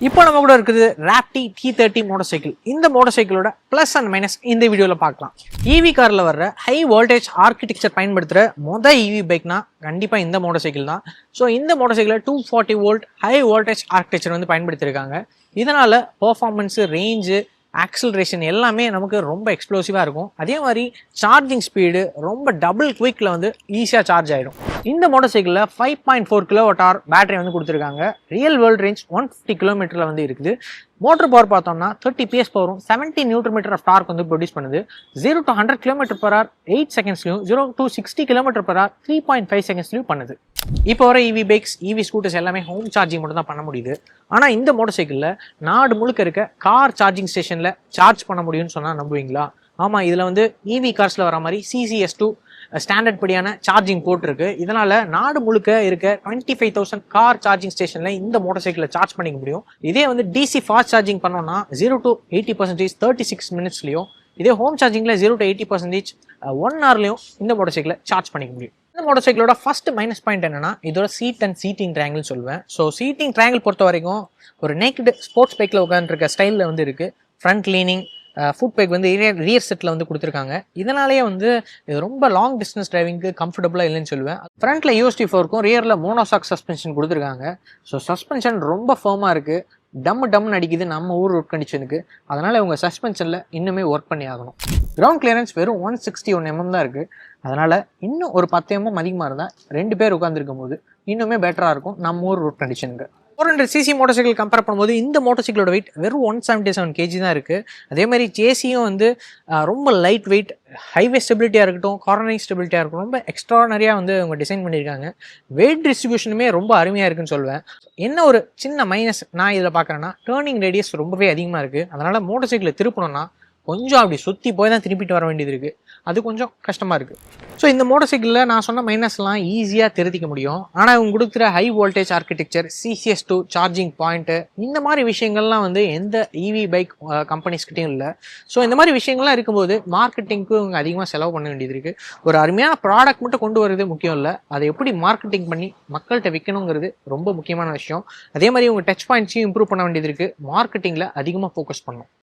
இப்போ நம்ம கூட இருக்குது ராப்டி T30 மோட்டார் சைக்கிள். இந்த மோட்டார் சைக்கிளோட ப்ளஸ் அண்ட் மைனஸ் இந்த வீடியோவில் பார்க்கலாம். ஈவி காரில் வர்ற ஹை வோல்டேஜ் ஆர்கிடெக்சர் பயன்படுத்துகிற ஈவி பைக்னா கண்டிப்பாக இந்த மோட்டார் சைக்கிள் தான். ஸோ இந்த மோட்டார் சைக்கிளில் 240 வோல்ட் ஹை வோல்டேஜ் ஆர்கிடெக்சர் வந்து பயன்படுத்தியிருக்காங்க. இதனால் பர்ஃபார்மன்ஸு, ரேஞ்சு, ஆக்சலரேஷன் எல்லாமே நமக்கு ரொம்ப எக்ஸ்ப்ளோசிவாக இருக்கும். அதே மாதிரி சார்ஜிங் ஸ்பீடு ரொம்ப டபுள் குவிக்கில் வந்து ஈஸியாக சார்ஜ் ஆகிடும். இந்த மோட்டார் சைக்கிளில் 5.4 kWh பேட்டரி வந்து கொடுத்துருக்காங்க. ரியல் வேர்ல்ட் ரேஞ்ச் 150 km வந்து இருக்குது. மோட்டர் பவர் பார்த்தோம்னா 30 PS பவரும் 70 Nm ஆஃப் டார்க் வந்து ப்ரொடியூஸ் பண்ணுது. 0 to 100 km/h 8 செகண்ட்ஸ்லையும் 0 to 60 km/h 3.5 செகண்ட்ஸ்லையும் பண்ணுது. இப்போ வர இவி பைக்ஸ், இவி ஸ்கூட்டர்ஸ் எல்லாமே ஹோம் சார்ஜிங் மட்டும் தான் பண்ண முடியுது. ஆனால் இந்த மோட்டார் சைக்கிளில் நாடு முழுக்க இருக்க கார் சார்ஜிங் ஸ்டேஷனில் சார்ஜ் பண்ண முடியும்னு சொன்னால் நம்புவீங்களா? ஆமாம், இதில் வந்து இவி கார்ஸில் வர மாதிரி CCS2 ஸ்டாண்டர்ட் படியான சார்ஜிங் போட்டிருக்கு. இதனால நாடு முழுக்க இருக்க 25,000 கார் சார்ஜிங் ஸ்டேஷன்ல இந்த மோட்டார் சைக்கிளை சார்ஜ் பண்ணிக்க முடியும். இதே வந்து DC ஃபாஸ்ட் சார்ஜிங் பண்ணோம்னா 0 to 80% 36 மினிட்ஸ்லையும், இதே ஹோம் சார்ஜிங்ல 0 to 80% 1 hourலையும் இந்த மோட்டார் சைக்கிளை சார்ஜ் பண்ணிக்க முடியும். இந்த மோட்டார் சைக்கிளோட ஃபர்ஸ்ட் மைனஸ் பாயிண்ட் என்னன்னா இதோட சீட் அண்ட் சீட்டிங் ட்ரையாங்கிள் சொல்லுவேன். ஸோ சீட்டிங் ட்ரையாங்கிள் பொறுத்த வரைக்கும் ஒரு நேக்கட் ஸ்போர்ட்ஸ் பைக்கில் உட்காந்துருக்க ஸ்டைலில் வந்து இருக்கு. ஃப்ரண்ட் லீனிங், ஃபுட் பேக் வந்து ரியர் செட்டில் வந்து கொடுத்துருக்காங்க. இதனாலேயே வந்து இது ரொம்ப லாங் டிஸ்டன்ஸ் டிரைவிங்க்கு கம்ஃபர்டபுளாக இல்லைன்னு சொல்லுவேன். ஃப்ரண்ட்டில் USD4 இருக்கும், ரியரில் மோனோசாக் சஸ்பென்ஷன் கொடுத்துருக்காங்க. ஸோ சஸ்பென்ஷன் ரொம்ப ஃபர்மாக இருக்குது. டம்னு அடிக்குது நம்ம ஊர் ரோட் கண்டிஷனுக்கு. அதனால் இவங்க சஸ்பென்ஷனில் இன்னுமே ஒர்க் பண்ணி ஆகணும். கிரவுண்ட் கிளியரன்ஸ் வெறும் 161 mm தான் இருக்குது. அதனால் இன்னும் ஒரு 10 mm அதிகமாக இருந்தால் 2 பேர் உட்காந்துருக்கும் போது இன்னுமே பெட்டராக இருக்கும் நம்ம ஊர் ரோட் கண்டிஷனுக்கு. 400cc மோட்டார் சைக்கிள் கம்பேர் பண்ணும்போது இந்த மோட்டார் சைக்கிளோட வெயிட் வெறும் 177 kg தான் இருக்குது. அதே மாதிரி ஜேசியும் வந்து ரொம்ப லைட் வெயிட், ஹைவே ஸ்டெபிலிட்டியாக இருக்கட்டும், கார்னரிங் ஸ்டெபிலிட்டியாக இருக்கட்டும், ரொம்ப எக்ஸ்ட்ரானரியாக வந்து அவங்க டிசைன் பண்ணியிருக்காங்க. வெயிட் டிஸ்ட்ரிபியூஷனுமே ரொம்ப அருமையாக இருக்குன்னு சொல்லுவேன். என்ன ஒரு சின்ன மைனஸ் நான் இதில் பார்க்குறேன்னா டேர்னிங் ரேடியஸ் ரொம்பவே அதிகமாக இருக்குது. அதனால் மோட்டார் சைக்கிளை திருப்பணும்னா கொஞ்சம் அப்படி சுற்றி போய் தான் திருப்பிட்டு வர வேண்டியது இருக்குது. அது கொஞ்சம் கஷ்டமாக இருக்குது. ஸோ இந்த மோட்டார் சைக்கிளில் நான் சொன்ன மைனஸ்லாம் ஈஸியாக திருத்திக்க முடியும். ஆனால் இவங்க கொடுக்குற high voltage architecture, CCS2 charging point, இந்த மாதிரி விஷயங்கள்லாம் வந்து எந்த இவி பைக் கம்பெனிஸ்கிட்டையும் இல்லை. ஸோ இந்த மாதிரி விஷயங்கள்லாம் இருக்கும்போது மார்க்கெட்டிங்க்கு இவங்க அதிகமாக செலவு பண்ண வேண்டியது இருக்குது. ஒரு அருமையான ப்ராடக்ட் மட்டும் கொண்டு வரது முக்கியம் இல்லை, அதை எப்படி மார்க்கெட்டிங் பண்ணி மக்கள்கிட்ட விற்கணுங்கிறது ரொம்ப முக்கியமான விஷயம். அதே மாதிரி இவங்க டச் பாயிண்ட்ஸையும் இம்ப்ரூவ் பண்ண வேண்டியது இருக்குது. மார்க்கெட்டிங்கில் அதிகமாக ஃபோக்கஸ் பண்ணணும்.